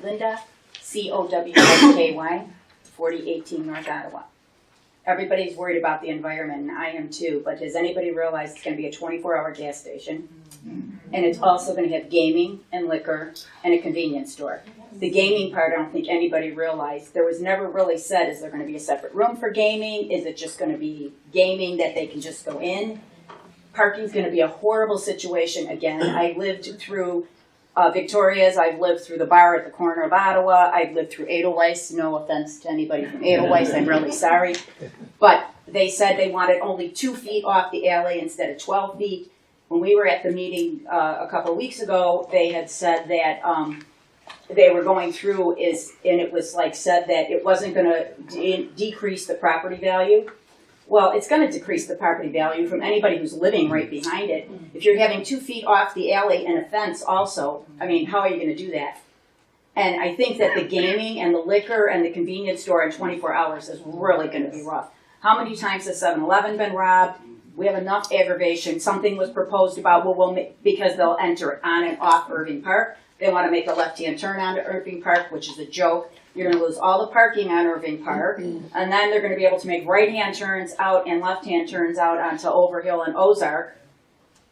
Linda, Cowky, 4018 North Ottawa. Everybody's worried about the environment, and I am too, but does anybody realize it's going to be a 24-hour gas station? And it's also going to have gaming and liquor and a convenience store. The gaming part, I don't think anybody realized. There was never really said, is there going to be a separate room for gaming? Is it just going to be gaming that they can just go in? Parking's going to be a horrible situation again. I lived through Victoria's. I've lived through the bar at the corner of Ottawa. I've lived through Edelweiss. No offense to anybody from Edelweiss. I'm really sorry. But they said they wanted only 2 feet off the alley instead of 12 feet. When we were at the meeting a couple of weeks ago, they had said that they were going through and it was like said that it wasn't going to decrease the property value. Well, it's going to decrease the property value from anybody who's living right behind it. If you're having 2 feet off the alley and a fence also, I mean, how are you going to do that? And I think that the gaming and the liquor and the convenience store in 24 hours is really going to be rough. How many times has 7-Eleven been robbed? We have enough aggravation. Something was proposed about, because they'll enter on and off Irving Park. They want to make a left-hand turn onto Irving Park, which is a joke. You're going to lose all the parking on Irving Park, and then they're going to be able to make right-hand turns out and left-hand turns out onto Overhill and Ozark.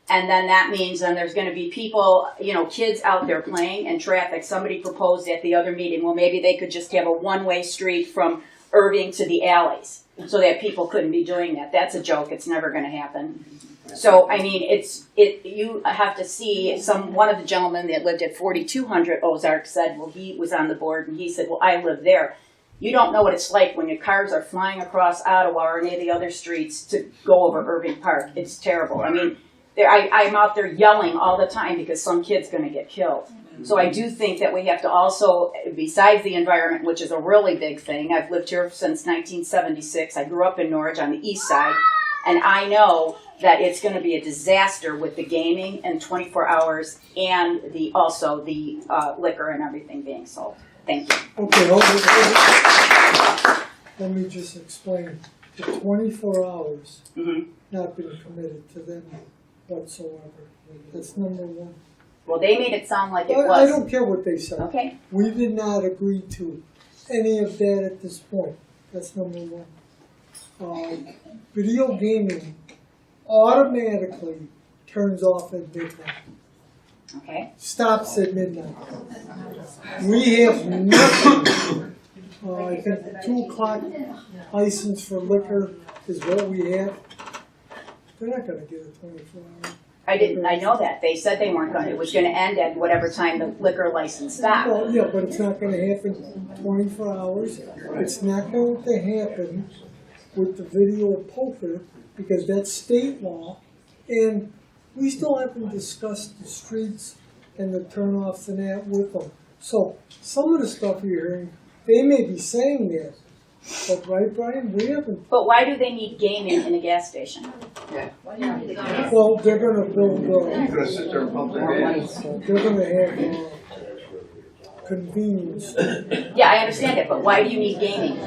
And then that means then there's going to be people, kids out there playing and traffic. Somebody proposed at the other meeting, well, maybe they could just have a one-way street from Irving to the alleys so that people couldn't be doing that. That's a joke. It's never going to happen. So, I mean, you have to see one of the gentlemen that lived at 4200 Ozark said, well, he was on the board and he said, well, I live there. You don't know what it's like when your cars are flying across Ottawa or any of the other streets to go over Irving Park. It's terrible. I mean, I'm out there yelling all the time because some kid's going to get killed. So I do think that we have to also, besides the environment, which is a really big thing, I've lived here since 1976. I grew up in Norridge on the east side, and I know that it's going to be a disaster with the gaming and 24 hours and also the liquor and everything being sold. Thank you. Okay, let me just explain. The 24 hours not been committed to them whatsoever. That's number one. Well, they made it sound like it was. I don't care what they said. Okay. We did not agree to any of that at this point. That's number one. Video gaming automatically turns off at midnight. Okay. Stops at midnight. We have nothing. I think the 2 o'clock license for liquor is what we have. They're not going to get a 24-hour. I know that. They said they weren't going to. It was going to end at whatever time the liquor license stopped. Well, yeah, but it's not going to happen 24 hours. It's not going to happen with the video poker because that's state law. And we still haven't discussed the streets and the turnoffs and that with them. So some of the stuff you're hearing, they may be saying that. But right, Brian, we haven't. But why do they need gaming in a gas station? Well, they're going to build. They're going to have convenience. Yeah, I understand it, but why do you need gaming?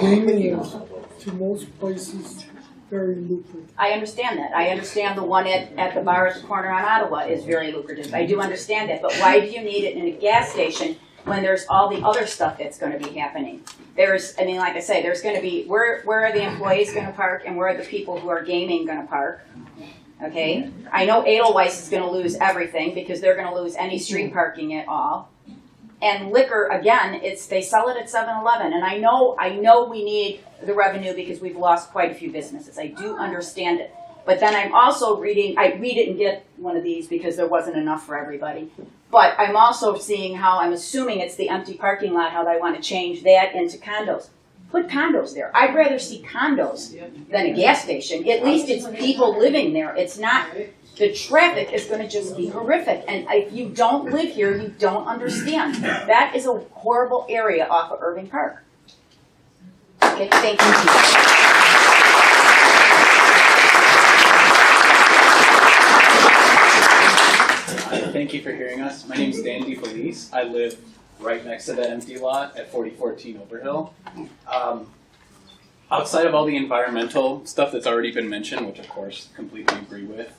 Gaming is, to most places, very lucrative. I understand that. I understand the one at the bar at the corner on Ottawa is very lucrative. I do understand that, but why do you need it in a gas station when there's all the other stuff that's going to be happening? Like I say, there's going to be, where are the employees going to park and where are the people who are gaming going to park? Okay? I know Edelweiss is going to lose everything because they're going to lose any street parking at all. And liquor, again, they sell it at 7-Eleven. And I know we need the revenue because we've lost quite a few businesses. I do understand it. But then I'm also I didn't get one of these because there wasn't enough for everybody. But I'm also seeing how, I'm assuming it's the empty parking lot, how they want to change that into condos. Put condos there. I'd rather see condos than a gas station. At least it's people living there. It's not, the traffic is going to just be horrific. And if you don't live here, you don't understand. That is a horrible area off of Irving Park. Okay, thank you. Thank you for hearing us. My name is Dan DeFelice. I live right next to that empty lot at 4014 Overhill. Outside of all the environmental stuff that's already been mentioned, which of course completely agree with,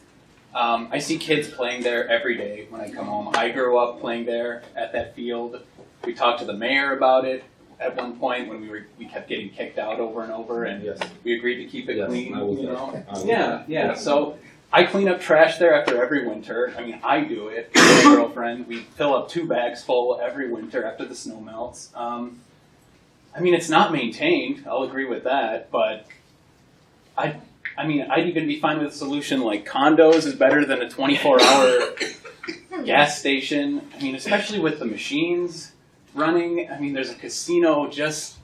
I see kids playing there every day when I come home. I grew up playing there at that field. We talked to the mayor about it at one point when we kept getting kicked out over and over, and Yes. we agreed to keep it Yes, clean. I was You there. know? I was Yeah. So I clean up trash there after every winter. I mean, I do it. My girlfriend. We fill up 2 bags full every winter after the snow melts. I mean, it's not maintained. I'll agree with that, but I'd even be fine with a solution like condos is better than a 24-hour gas station. I mean, especially with the machines running. I mean, there's a casino just,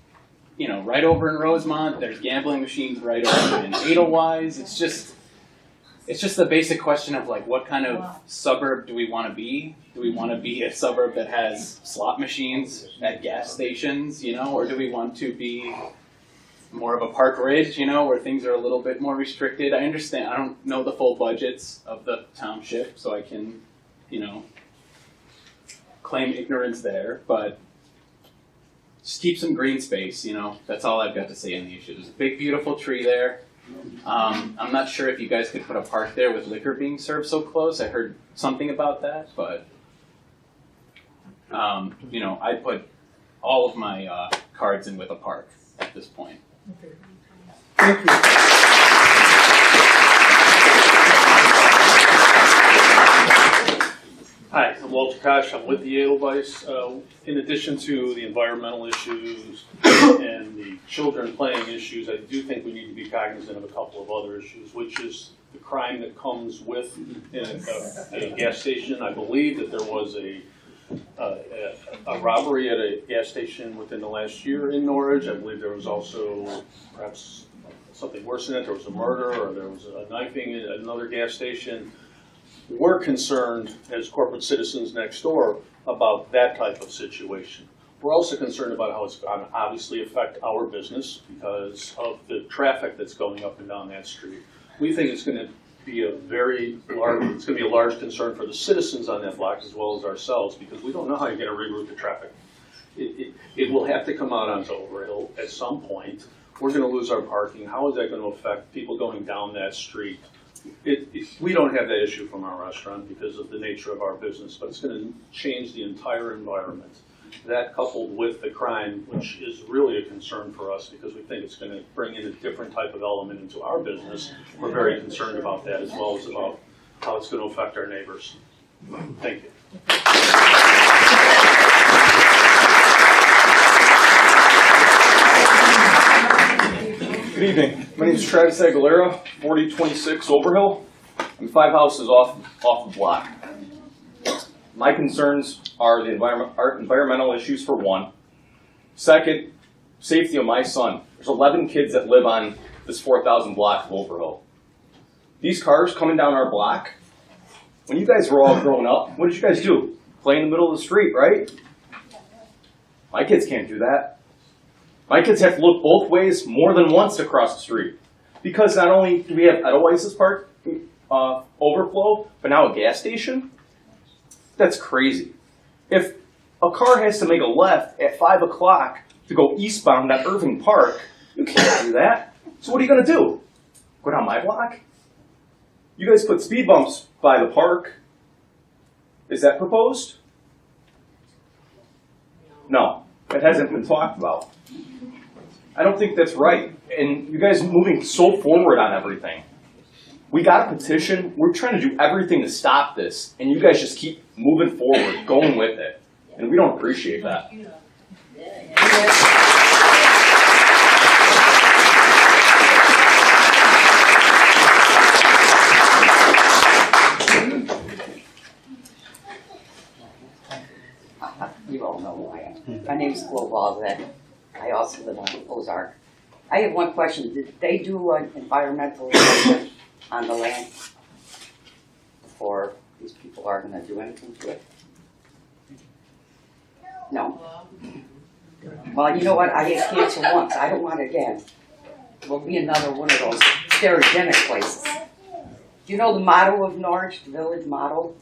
right over in Rosemont. There's gambling machines right over in Edelweiss. It's just the basic question of like, what kind of suburb do we want to be? Do we want to be a suburb that has slot machines at gas stations, or do we want to be more of a Part3, where things are a little bit more restricted? I understand. I don't know the full budgets of the township, so I can, claim ignorance there, but just keep some green space, That's all I've got to say on the issue. There's a big, beautiful tree there. I'm not sure if you guys could put a park there with liquor being served so close. I heard something about that, but, I'd put all of my cards in with a park at this point. Okay. Thank you. Hi, I'm Walter Kosh. I'm with the Edelweiss. In addition to the environmental issues and the children playing issues, I do think we need to be cognizant of a couple of other issues, which is the crime that comes with a gas station. I believe that there was a robbery at a gas station within the last year in Norridge. I believe there was also perhaps something worse than that. There was a murder or there was a knifing at another gas station. We're concerned as corporate citizens next door about that type of situation. We're also concerned about how it's going to obviously affect our business because of the traffic that's going up and down that street. We think it's going to be it's going to be a large concern for the citizens on that block as well as ourselves because we don't know how you're going to reroute the traffic. It will have to come out onto Overhill at some point. We're going to lose our parking. How is that going to affect people going down that street? We don't have that issue from our restaurant because of the nature of our business, but it's going to change the entire environment. That coupled with the crime, which is really a concern for us because we think it's going to bring in a different type of element into our business. We're very concerned about that as well as about how it's going to affect our neighbors. Thank you. Good evening. My name is Travis Aguilera, 4026 Overhill. I'm 5 houses off the block. My concerns are the environmental issues for one. Second, safety of my son. There's 11 kids that live on this 4,000 block of Overhill. These cars coming down our block, when you guys were all growing up, what did you guys do? Play in the middle of the street, right? My kids can't do that. My kids have to look both ways more than once to cross the street. Because not only do we have Edelweiss's Park overflow, but now a gas station? That's crazy. If a car has to make a left at 5 o'clock to go eastbound at Irving Park, you can't do that. So what are you going to do? Go down my block? You guys put speed bumps by the park. Is that proposed? No, that hasn't been talked about. I don't think that's right. And you guys are moving so forward on everything. We got a petition. We're trying to do everything to stop this. And you guys just keep moving forward, going with it. And we don't appreciate that. You all know who I am. My name's Flo Walden. I also live on Ozark. I have one question. Did they do an environmental assessment on the land before these people are going to do anything to it? No? Well, you know what? I had cancer once. I don't want it again. We'll be another one of those stereogenic places. Do you know the motto of Norridge, the village motto?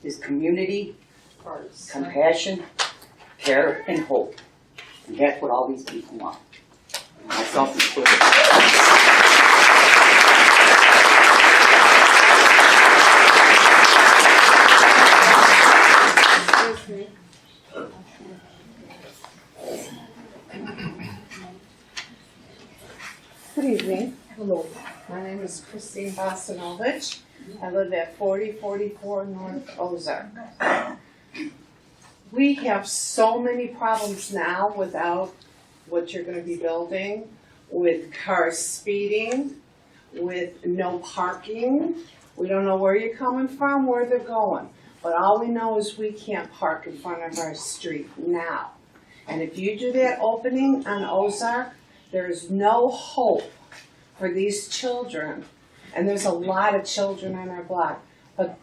Is community, compassion, care, and hope. And that's what all these people want. Myself included. Good evening. Hello. My name is Christine Bostanovich. I live at 4044 North Ozark. We have so many problems now without what you're going to be building, with cars speeding, with no parking. We don't know where you're coming from, where they're going. But all we know is we can't park in front of our street now. And if you do that opening on Ozark, there's no hope for these children. And there's a lot of children on our block. But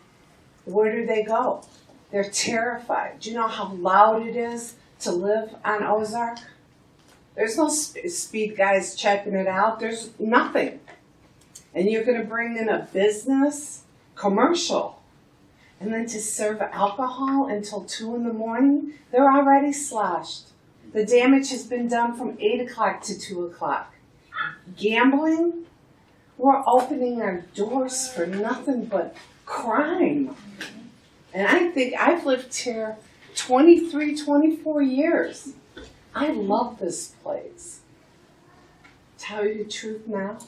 where do they go? They're terrified. Do you know how loud it is to live on Ozark? There's no speed guys checking it out. There's nothing. And you're going to bring in a business, commercial, and then to serve alcohol until 2 in the morning, they're already sloshed. The damage has been done from 8 o'clock to 2 o'clock. Gambling, we're opening our doors for nothing but crime. And I think I've lived here 23, 24 years. I love this place. Tell you the truth now,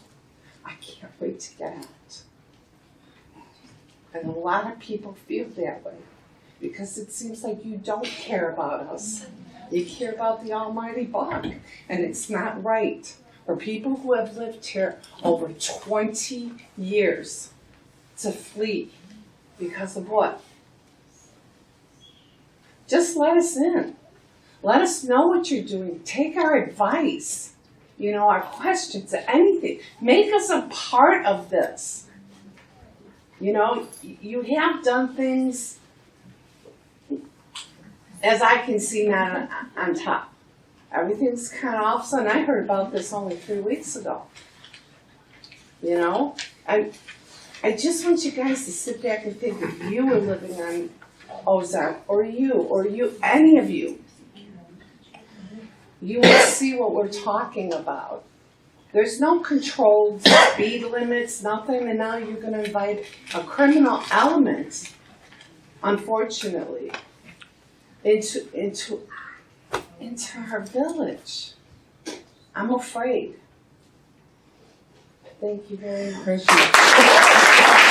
I can't wait to get out. And a lot of people feel that way because it seems like you don't care about us. You care about the almighty buck, and it's not right for people who have lived here over 20 years to flee because of what? Just let us in. Let us know what you're doing. Take our advice, our questions, anything. Make us a part of this. You have done things, as I can see now, on top. Everything's kind of off, and I heard about this only 3 weeks ago. I just want you guys to sit back and think if you were living on Ozark, or you, any of you, you will see what we're talking about. There's no controlled speed limits, nothing, and now you're going to invite a criminal element, unfortunately, into our village. I'm afraid. Thank you very much. Thank you.